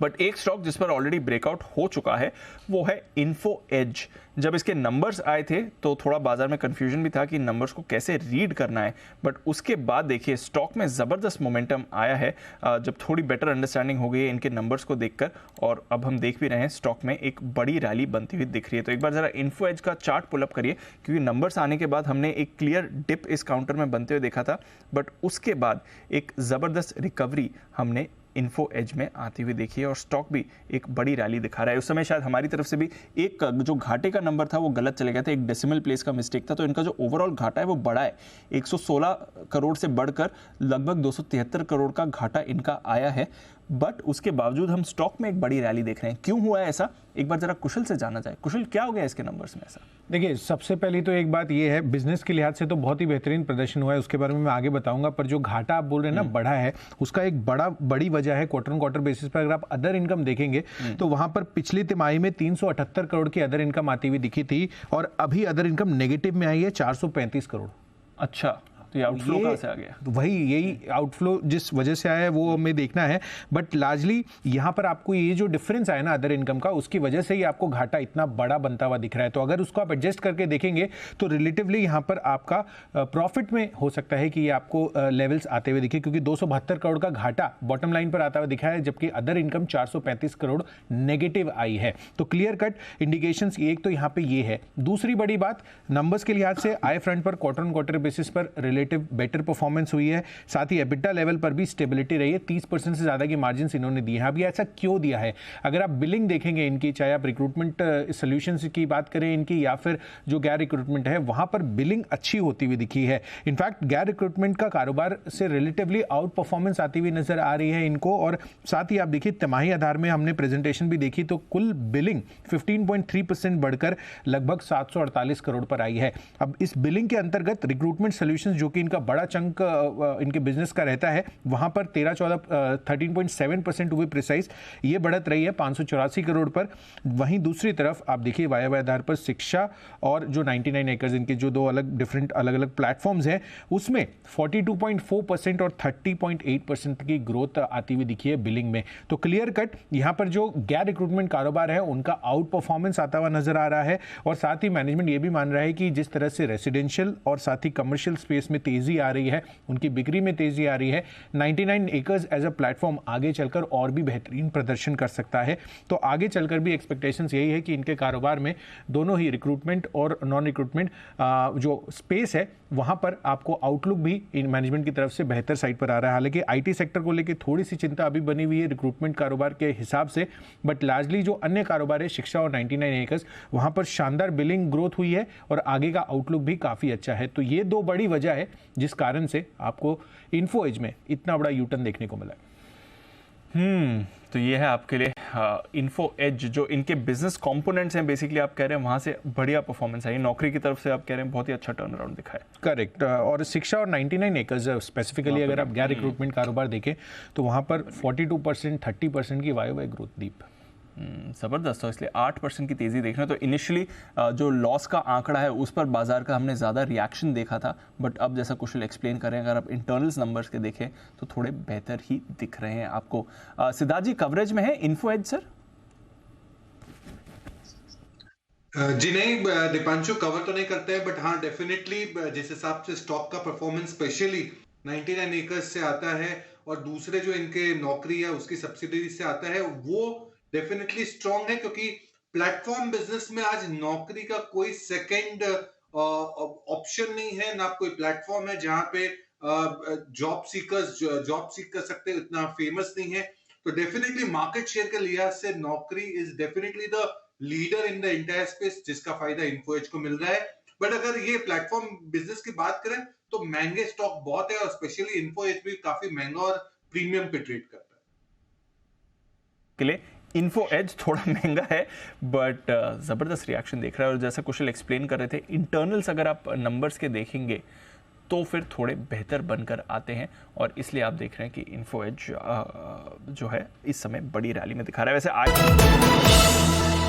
But एक stock जिस पर ऑलरेडी ब्रेकआउट हो चुका है वो है इन्फो एज। जब इसके नंबर्स आए थे तो थोड़ा बाजार में कंफ्यूजन भी था कि नंबर्स को कैसे रीड करना है, बट उसके बाद देखिए स्टॉक में ज़बरदस्त मोमेंटम आया है जब थोड़ी बेटर अंडरस्टैंडिंग हो गई है इनके नंबर्स को देखकर, और अब हम देख भी रहे हैं स्टॉक में एक बड़ी रैली बनती हुई दिख रही है। तो एक बार ज़रा इन्फो एज का चार्ट पुल अप करिए, क्योंकि नंबर्स आने के बाद हमने एक क्लियर डिप इस काउंटर में बनते हुए देखा था, बट उसके बाद एक ज़बरदस्त रिकवरी हमने इन्फो एज में आती हुई देखी है और स्टॉक भी एक बड़ी रैली दिखा रहा है। उस समय शायद हमारी तरफ से भी एक जो घाटे का नंबर था वो गलत चले गया था, एक डेसिमल प्लेस का मिस्टेक था, तो इनका जो ओवरऑल घाटा है वो बड़ा है, 116 करोड़ से बढ़कर लगभग 273 करोड़ का घाटा इनका आया है। बट उसके बावजूद हम स्टॉक में एक बड़ी रैली देख रहे हैं। क्यों हुआ है ऐसा, एक बार जरा कुशल से जाना जाए। कुशल, क्या हो गया इसके नंबर्स में ऐसा? देखिए, सबसे पहली तो एक बात ये है, बिजनेस के लिहाज से तो बहुत ही बेहतरीन प्रदर्शन हुआ है, उसके बारे में मैं आगे बताऊंगा, पर जो घाटा आप बोल रहे हैं ना बढ़ा है, उसका एक बड़ी वजह है क्वार्टर ऑन क्वार्टर बेसिस पर अगर आप अदर इनकम देखेंगे तो वहां पर पिछली तिमाही में 378 करोड़ की अदर इनकम आती हुई दिखी थी और अभी अदर इनकम नेगेटिव में आई है 435 करोड़। अच्छा, तो ये आउटफ्लो कहाँ से आ गया? यही आउटफ्लो जिस वजह से आया है वो हमें देखना है, बट लार्जली यहाँ पर आपको ये जो डिफरेंस आया ना अदर इनकम का, उसकी वजह से ही आपको घाटा इतना बड़ा बनता हुआ दिख रहा है। तो अगर उसको आप एडजस्ट करके देखेंगे तो रिलेटिवली यहाँ पर आपका प्रॉफिट में हो सकता है कि ये आपको लेवल्स आते हुए दिखे, क्योंकि 272 करोड़ का घाटा बॉटम लाइन पर आता हुआ दिखा है, जबकि अदर इनकम 435 करोड़ नेगेटिव आई है। तो क्लियर कट इंडिकेशंस एक तो यहाँ पे ये है। दूसरी बड़ी बात, नंबर्स के लिहाज से आई फ्रंट पर क्वार्टर ऑन क्वार्टर बेसिस पर बेटर परफॉर्मेंस हुई है, साथ ही एबिटा लेवल पर भी स्टेबिलिटी रही है, 30% से ज्यादा की मार्जिन इन्होंने दी है। अभी ऐसा क्यों दिया है, अगर आप बिलिंग देखेंगे इनकी, चाहे आप रिक्रूटमेंट सॉल्यूशंस की बात करें इनकी या फिर जो गैर रिक्रूटमेंट है, वहां पर बिलिंग अच्छी होती हुई दिखी है। इनफैक्ट गैर रिक्रूटमेंट का कारोबार से रिलेटिवली आउट परफॉर्मेंस आती हुई नजर आ रही है इनको। और साथ ही आप देखिए तिमाही आधार में हमने प्रेजेंटेशन भी देखी तो कुल बिलिंग 15.3% बढ़कर लगभग 748 करोड़ पर आई है। अब इस बिलिंग के अंतर्गत रिक्रूटमेंट सॉल्यूशंस जो कि इनका बड़ा चंक इनके बिजनेस का रहता है, वहां पर 13-14 13.7% हुए प्रिसाइज, ये बढ़त रही है 584 करोड़ पर। वहीं दूसरी तरफ आप देखिए वाई आधार पर शिक्षा और जो 99 एकर्स, इनके जो दो अलग अलग प्लेटफॉर्म्स हैं, उसमें 42.4% और 30.8% की ग्रोथ आती हुई दिखी है बिलिंग में। तो क्लियर कट यहां पर जो गैर रिक्रूटमेंट कारोबार है उनका आउट परफॉर्मेंस आता हुआ नजर आ रहा है। और साथ ही मैनेजमेंट ये भी मान रहा है कि जिस तरह से रेसिडेंशियल और साथ ही कमर्शियल स्पेस में तेजी आ रही है, उनकी बिक्री में तेजी आ रही है, 99 एकर्स एज अ प्लेटफॉर्म आगे चलकर और भी बेहतरीन प्रदर्शन कर सकता है। तो आगे चलकर भी एक्सपेक्टेशंस यही है कि इनके कारोबार में दोनों ही रिक्रूटमेंट और नॉन रिक्रूटमेंट जो स्पेस है वहां पर आपको आउटलुक भी इन मैनेजमेंट की तरफ से बेहतर साइड पर आ रहा है। हालांकि आईटी सेक्टर को लेकर थोड़ी सी चिंता अभी बनी हुई है रिक्रूटमेंट कारोबार के हिसाब से, बट लार्जली जो अन्य कारोबार है शिक्षा और 99 एकर्स, वहां पर शानदार बिलिंग ग्रोथ हुई है और आगे का आउटलुक भी काफी अच्छा है। तो ये दो बड़ी वजह है जिस कारण से आपको इन्फो एज में इतना बड़ा यूटर्न देखने को मिला है। तो ये है आपके लिए इन्फो एज। जो इनके बिजनेस कंपोनेंट्स हैं बेसिकली आप कह रहे हैं वहां से बढ़िया परफॉर्मेंस आई, नौकरी की तरफ से आप कह रहे हैं बहुत ही अच्छा टर्न अराउंड दिखा है। करेक्ट। और शिक्षा और 99 एकर्स स्पेसिफिकली अगर आप गैर रिक्रूटमेंट कारोबार देखें तो वहां पर 42% 30% की वाई ग्रोथ दी। ज़बरदस्त हो, इसलिए 8% की तेज़ी देख रहे हैं। तो इनिशियली जो लॉस का आंकड़ा है उस पर बाजार का हमने ज़्यादा रिएक्शन देखा था, बट अब जैसा कुशल एक्सप्लेन कर रहे हैं, अगर आप इंटरनल्स नंबर्स के देखें तो थोड़े बेहतर ही दिख रहे हैं आपको। सिद्धार्थ जी, कवरेज में है इन्फो एज सर? जी नहीं दीपांशु, कवर तो नहीं करते हैं, बट हाँ डेफिनेटली जिस हिसाब से स्टॉक का परफॉर्मेंस स्पेशली 99 एकर्स से आता है और दूसरे जो इनके नौकरी है उसकी सब्सिडरी से आता है, वो डेफिनेटली स्ट्रांग है, क्योंकि प्लेटफॉर्म बिजनेस में आज नौकरी का कोई सेकंड ऑप्शन नहीं है, ना कोई प्लेटफॉर्म है जहां पे जॉब सीक कर सकते हैं, इतना फेमस नहीं है। तो डेफिनेटली मार्केट शेयर के लिहाज से नौकरी is definitely the leader in the entire space, जिसका फायदा इन्फो एज को मिल रहा है। बट अगर ये प्लेटफॉर्म बिजनेस की बात करें तो महंगे स्टॉक बहुत है और स्पेशली इन्फो एज भी काफी महंगा और प्रीमियम पे ट्रेड करता है। के लिए इन्फो एज थोड़ा महंगा है, बट ज़बरदस्त रिएक्शन देख रहा है। और जैसा कुशल एक्सप्लेन कर रहे थे, इंटरनल्स अगर आप नंबर्स के देखेंगे तो फिर थोड़े बेहतर बनकर आते हैं और इसलिए आप देख रहे हैं कि इन्फो एज जो है इस समय बड़ी रैली में दिखा रहा है। वैसे आज